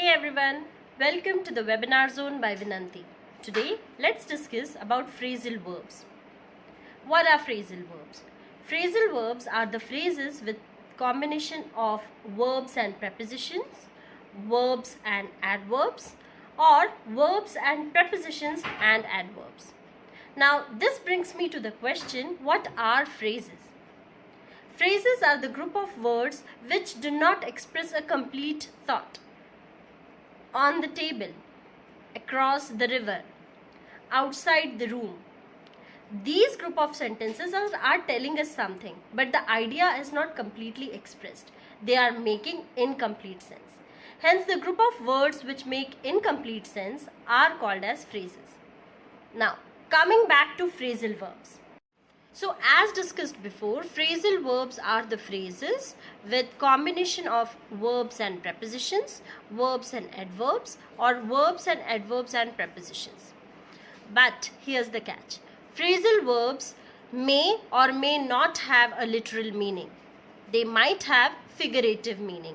everyone, welcome to the webinar zone by Vinanti. Today let's discuss about phrasal verbs. What are phrasal verbs? Phrasal verbs are the phrases with combination of verbs and prepositions, verbs and adverbs, or verbs and prepositions and adverbs. Now this brings me to the question, what are phrases? Phrases are the group of words which do not express a complete thought. On the table, across the river, outside the room. These group of sentences are telling us something, but the idea is not completely expressed. They are making incomplete sense. Hence, the group of words which make incomplete sense are called as phrases. Now, coming back to phrasal verbs. So as discussed before, phrasal verbs are the phrases with combination of verbs and prepositions, verbs and adverbs, or verbs and adverbs and prepositions. But here's the catch. Phrasal verbs may or may not have a literal meaning. They might have figurative meaning.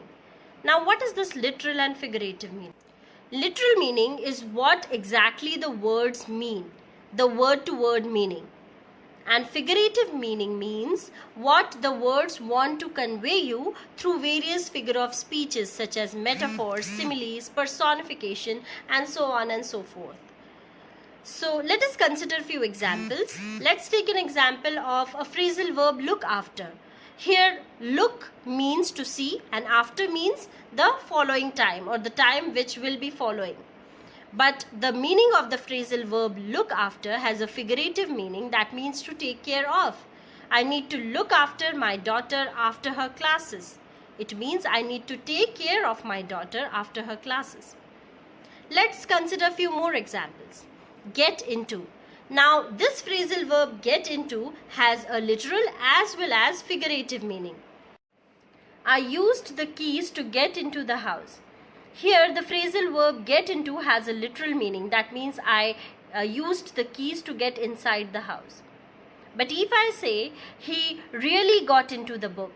Now what is this literal and figurative meaning? Literal meaning is what exactly the words mean, the word-to-word meaning. And figurative meaning means what the words want to convey you through various figure of speeches such as metaphors, similes, personification, and so on and so forth. So let us consider a few examples. Let's take an example of a phrasal verb, look after. Here look means to see and after means the following time or the time which will be following. But the meaning of the phrasal verb look after has a figurative meaning, that means to take care of. I need to look after my daughter after her classes. It means I need to take care of my daughter after her classes. Let's consider a few more examples. Get into. Now this phrasal verb get into has a literal as well as figurative meaning. I used the keys to get into the house. Here the phrasal verb get into has a literal meaning. That means I used the keys to get inside the house. But if I say he really got into the book,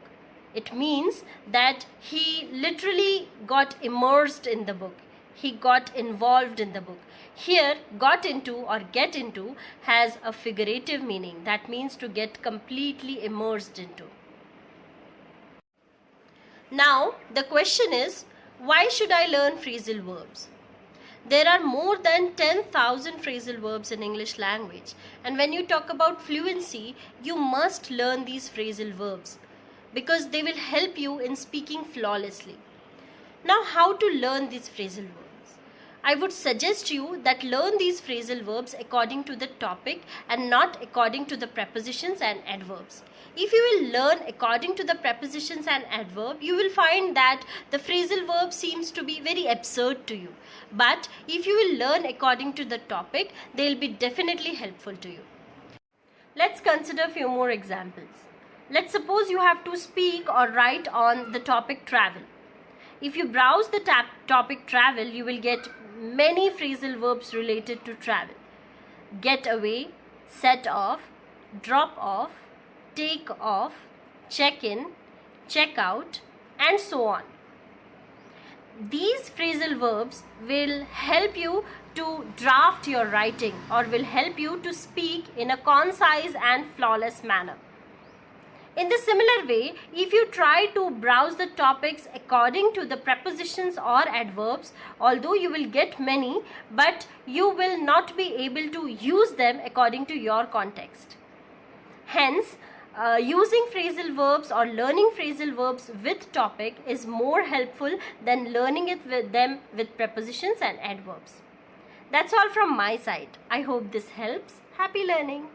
it means that he literally got immersed in the book. He got involved in the book. Here got into or get into has a figurative meaning. That means to get completely immersed into. Now the question is, why should I learn phrasal verbs? There are more than 10,000 phrasal verbs in English language, and when you talk about fluency, you must learn these phrasal verbs because they will help you in speaking flawlessly. Now, how to learn these phrasal verbs? I would suggest you that learn these phrasal verbs according to the topic and not according to the prepositions and adverbs. If you will learn according to the prepositions and adverb, you will find that the phrasal verb seems to be very absurd to you. But if you will learn according to the topic, they will be definitely helpful to you. Let's consider a few more examples. Let's suppose you have to speak or write on the topic travel. If you browse the topic travel, you will get many phrasal verbs related to travel. Get away, set off, drop off, take off, check in, check out, and so on. These phrasal verbs will help you to draft your writing or will help you to speak in a concise and flawless manner. In the similar way, if you try to browse the topics according to the prepositions or adverbs, although you will get many, but you will not be able to use them according to your context. Hence, using phrasal verbs or learning phrasal verbs with topic is more helpful than learning it with them with prepositions and adverbs. That's all from my side. I hope this helps. Happy learning!